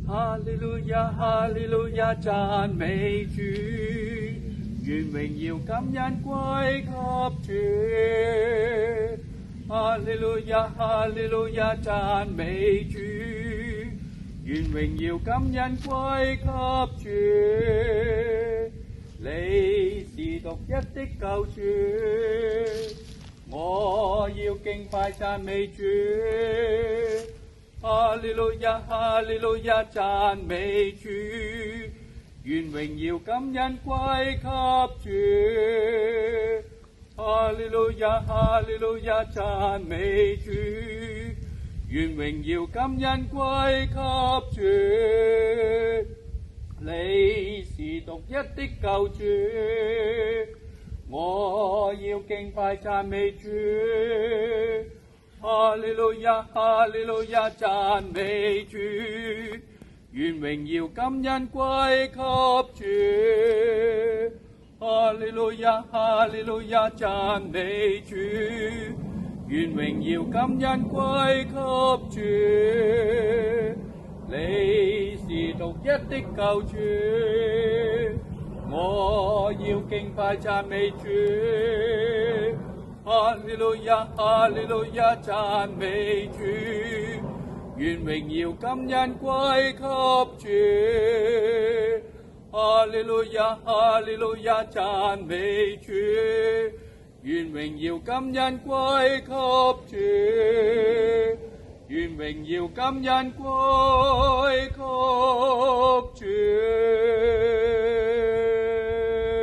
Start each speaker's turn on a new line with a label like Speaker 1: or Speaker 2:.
Speaker 1: 哈利路亞，哈利路亞，讚美主，願榮耀感恩歸給主。哈利路亞，哈利路亞，讚美主，願榮耀感恩歸給主。你是獨一的救主，我要敬拜讚美主。哈利路亞，哈利路亞，讚美主，願榮耀感恩歸給主。哈利路亞，哈利路亞，讚美主，願榮耀感恩歸給主。你是獨一的救主，我要敬拜讚美主。哈利路亞，哈利路亞，讚美主，願榮耀感恩歸給主。哈利路亞，哈利路亞，讚美主，願榮耀感恩歸給主。你是獨一的救主，我要敬拜讚美主。哈利路亞，哈利路亞，讚美主，願榮耀感恩歸給主。哈利路亞，哈利路亞，讚美主，願榮耀感恩歸給主。願榮耀感恩歸給主。